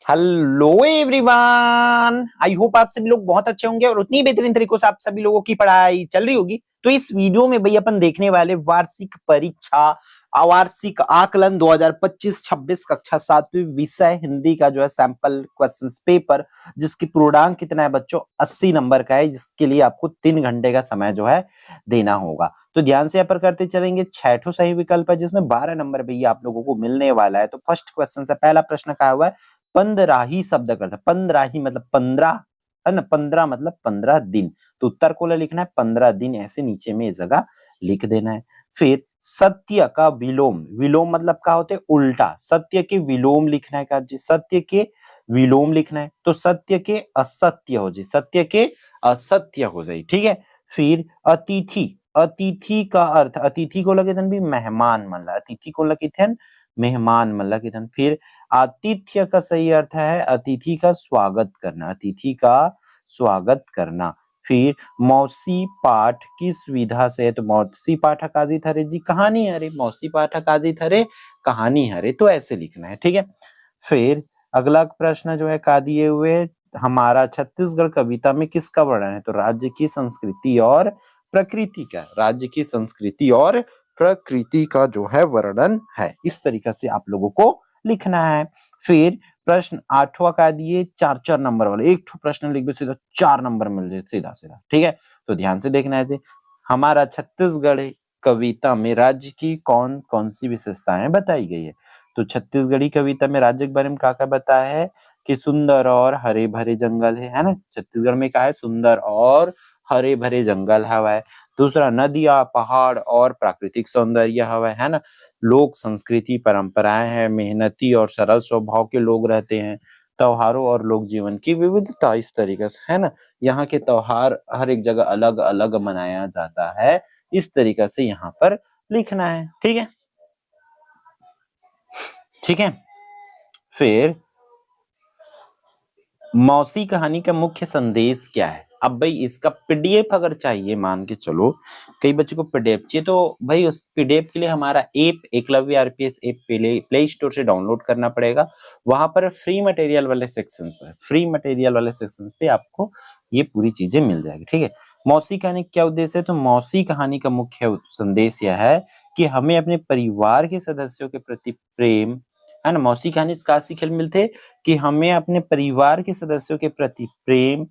Hello everyone, I hope आप सभी लोग बहुत अच्छे होंगे और उतनी बेहतरीन तरीकों से आप सभी लोगों की पढ़ाई चल रही होगी। तो इस वीडियो में भाई अपन देखने वाले वार्षिक परीक्षा वार्षिक आकलन 2025-26 कक्षा 7वीं विषय हिंदी का जो है सैंपल क्वेश्चन पेपर, जिसकी पूर्णांक कितना है बच्चों 80 नंबर का है, जिसके लिए आपको 3 घंटे का समय जो है देना होगा। तो ध्यान से यहाँ पर करते चलेंगे। 6 सही विकल्प है जिसमें 12 नंबर भैया आप लोगों को मिलने वाला है। तो फर्स्ट क्वेश्चन से पहला प्रश्न कहा हुआ है पंद्राही शब्द का अर्थ। पंद्राही मतलब 15 है ना, 15 मतलब 15 दिन। तो उत्तर को लिखना है 15 दिन, ऐसे नीचे में इस जगह लिख देना है। फिर सत्य का विलोम, विलोम मतलब क्या होते हैं उल्टा, सत्य के विलोम लिखना है। जी सत्य के विलोम लिखना है तो सत्य के असत्य हो जाए, सत्य के असत्य हो जाए, ठीक है। फिर अतिथि, अतिथि का अर्थ, अतिथि को लगे भी मेहमान मतलब, अतिथि को लगे मेहमान मतलब। फिर आतिथ्य का सही अर्थ है अतिथि का स्वागत करना, अतिथि का स्वागत करना। फिर मौसी पाठ किस विधा से है, तो मौसी पाठक आजी थरे जी कहानी हरे, मौसी पाठक आजी थरे कहानी हरे, तो ऐसे लिखना है, ठीक है। फिर अगला प्रश्न जो है का दिए हुए हमारा छत्तीसगढ़ कविता में किसका वर्णन है, तो राज्य की संस्कृति और प्रकृति का, राज्य की संस्कृति और प्रकृति का जो है वर्णन है। इस तरीके से आप लोगों को लिखना है। फिर प्रश्न 8वां का दिए 4 नंबर वाले, एक प्रश्न लिख दो सीधा 4 नंबर मिल जाए सीधा सीधा, ठीक है। तो ध्यान से देखना है जी, हमारा छत्तीसगढ़ कविता में राज्य की कौन कौन सी विशेषताएं बताई गई है। तो छत्तीसगढ़ी कविता में राज्य के बारे में क्या बताया है कि सुंदर और हरे भरे जंगल है ना। छत्तीसगढ़ में क्या है, सुंदर और हरे भरे जंगल हवा है। दूसरा नदियां पहाड़ और प्राकृतिक सौंदर्य हवा है ना। लोक संस्कृति परंपराएं हैं, मेहनती और सरल स्वभाव के लोग रहते हैं। त्योहारों और लोक जीवन की विविधता इस तरीके से है ना, यहाँ के त्योहार हर एक जगह अलग अलग मनाया जाता है, इस तरीके से यहाँ पर लिखना है, ठीक है, ठीक है। फिर मौसी कहानी का मुख्य संदेश क्या है। अब भाई इसका पीडीएफ अगर चाहिए, मान के चलो कई बच्चों को पीडीएफ चाहिए, तो भाई उस पीडीएफ के लिए हमारा app Eklavya RPS app play store से डाउनलोड करना पड़ेगा। वहां पर फ्री मटेरियल वाले सेक्शन पर, फ्री मटेरियल वाले सेक्शन पे आपको ये पूरी चीजें मिल जाएगी, ठीक है। मौसी कहानी क्या उद्देश्य है, तो मौसी कहानी का मुख्य संदेश यह है कि हमें अपने परिवार के सदस्यों के प्रति प्रेम है ना। मौसी कहानी का सीखल मिलते कि हमें अपने परिवार के सदस्यों के प्रति प्रेम,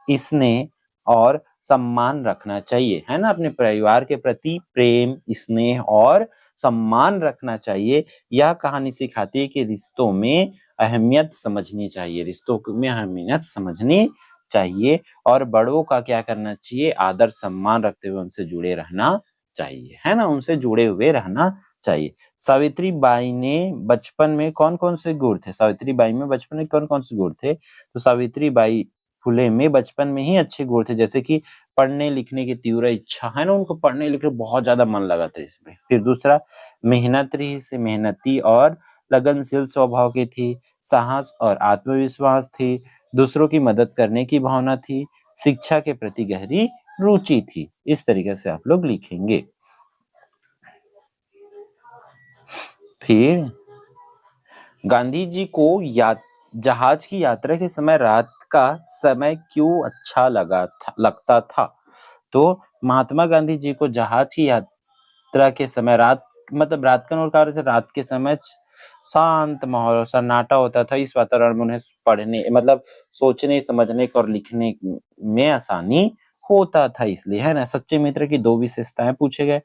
स्नेह और सम्मान रखना चाहिए, है ना। अपने परिवार के प्रति प्रेम, स्नेह और सम्मान रखना चाहिए। यह कहानी सिखाती है कि रिश्तों में अहमियत समझनी चाहिए, रिश्तों में अहमियत समझनी चाहिए और बड़ों का क्या करना चाहिए, आदर सम्मान रखते हुए उनसे जुड़े रहना चाहिए, है ना, उनसे जुड़े हुए रहना चाहिए। सावित्री बाई ने बचपन में कौन कौन से गुण थे, सावित्री बाई में बचपन में कौन कौन से गुण थे, तो सावित्री बाई फुले में बचपन में ही अच्छे गुण थे, जैसे कि पढ़ने लिखने की तीव्र इच्छा है ना, उनको पढ़ने लिखने बहुत ज्यादा मन लगा था इसमें। फिर दूसरा मेहनती से मेहनती और लगनशील स्वभाव की थी, साहस और आत्मविश्वास थी, दूसरों की मदद करने की भावना थी, शिक्षा के प्रति गहरी रुचि थी। इस तरीके से आप लोग लिखेंगे। फिर गांधी जी को जहाज की यात्रा के समय रात का समय क्यों अच्छा लगता था, तो महात्मा गांधी जी को जहाज की यात्रा के समय रात मतलब रात का कार्य, रात के समय शांत माहौल सन्नाटा होता था, इस वातावरण में उन्हें पढ़ने मतलब सोचने समझने और लिखने में आसानी होता था, इसलिए है ना। सच्चे मित्र की 2 विशेषताएं पूछे गए,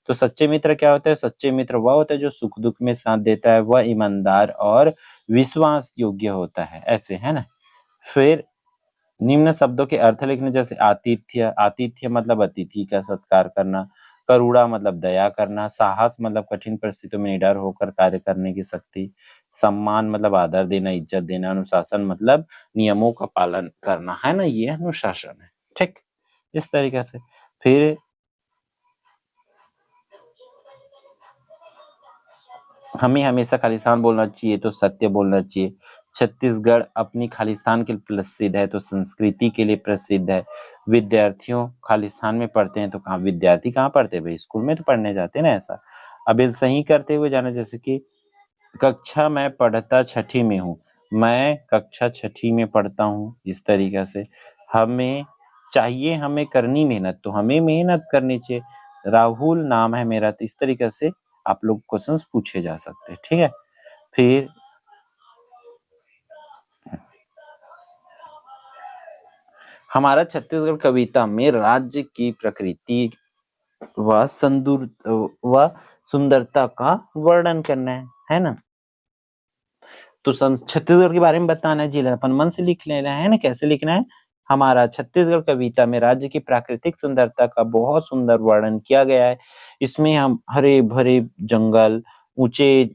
तो सच्चे मित्र क्या होता है, सच्चे मित्र वह होता है जो सुख दुख में साथ देता है, वह ईमानदार और विश्वास योग्य होता है, ऐसे है ना। फिर निम्न शब्दों के अर्थ लिखने, जैसे आतिथ्य, आतिथ्य मतलब अतिथि का सत्कार करना, करुणा मतलब दया करना, साहस मतलब कठिन परिस्थितियों में निडर होकर कार्य करने की शक्ति, सम्मान मतलब आदर देना, इज्जत देना, अनुशासन मतलब नियमों का पालन करना, है ना, ये अनुशासन है, ठीक, इस तरीके से। फिर हमें हमेशा खालिस्तान बोलना चाहिए, तो सत्य बोलना चाहिए। छत्तीसगढ़ अपनी खालिस्तान के लिए प्रसिद्ध है, तो संस्कृति के लिए प्रसिद्ध है। विद्यार्थियों खालिस्तान में पढ़ते हैं, तो कहाँ विद्यार्थी कहाँ पढ़ते हैं भाई, स्कूल में तो पढ़ने जाते हैं ना, ऐसा। अब ये सही करते हुए जाना, जैसे कि कक्षा मैं पढ़ता 6ठी में हूँ, मैं कक्षा 6ठी में पढ़ता हूँ, इस तरीके से। हमें चाहिए हमें करनी मेहनत, तो हमें मेहनत करनी चाहिए। राहुल नाम है मेरा, तो इस तरीके से आप लोग क्वेश्चंस पूछे जा सकते हैं, ठीक है। फिर हमारा छत्तीसगढ़ कविता में राज्य की प्रकृति व सुंदरता का वर्णन करना है ना। तो छत्तीसगढ़ के बारे में बताना है, जिला अपन मन से लिख लेना है ना। कैसे लिखना है? हमारा छत्तीसगढ़ कविता में राज्य की प्राकृतिक सुंदरता का बहुत सुंदर वर्णन किया गया है। इसमें हम हरे भरे जंगल, ऊंचे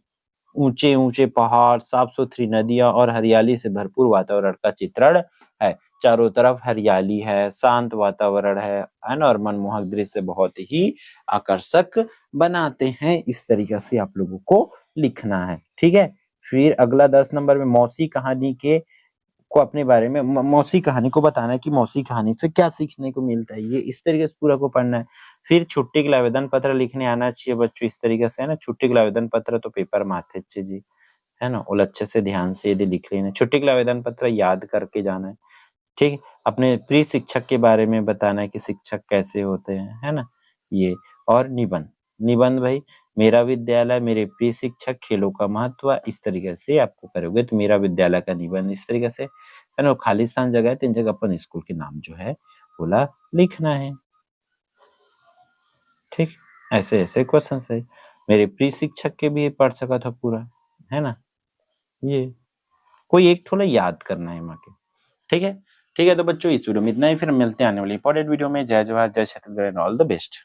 ऊंचे ऊंचे पहाड़, साफ सुथरी नदियां और हरियाली से भरपूर वातावरण का चित्रण है। चारों तरफ हरियाली है, शांत वातावरण है ना, और मनमोहक दृश्य बहुत ही आकर्षक बनाते हैं। इस तरीके से आप लोगों को लिखना है, ठीक है। फिर अगला 10 नंबर में मौसी कहानी के को अपने बारे में मौसी कहानी को बताना है कि मौसी कहानी से क्या सीखने को मिलता है, ये इस तरीके से पूरा को पढ़ना है। फिर छुट्टी के लिए आवेदन पत्र लिखने आना चाहिए बच्चों, इस तरीके से है ना। छुट्टी के लिए आवेदन पत्र तो पेपर में आते चाहिए जी, है ना। और अच्छे से ध्यान से यदि लिख लेना, छुट्टी के लिए आवेदन पत्र याद करके जाना है, ठीक है। अपने प्रिय शिक्षक के बारे में बताना है कि शिक्षक कैसे होते हैं, है ना ये। और निबंध, निबंध भाई मेरा विद्यालय, मेरे प्रिय शिक्षक, खेलों का महत्व, इस तरीके से आपको करोगे तो मेरा विद्यालय का निबंध इस तरीके से, है ना। खालिस्तान जगह है, तीन जगह अपन स्कूल के नाम जो है बोला लिखना है, ठीक। ऐसे ऐसे क्वेश्चन है। मेरे प्रिय शिक्षक के भी पढ़ सका था पूरा, है ना। ये कोई एक थोड़ा याद करना है माँ के, ठीक है। ठीक है, तो बच्चों इस वीडियो में इतना ही, फिर मिलते हैं आने वाली इंपॉर्टेंट वीडियो में। जय जवाहर, जय Chhattisgarh and all the best.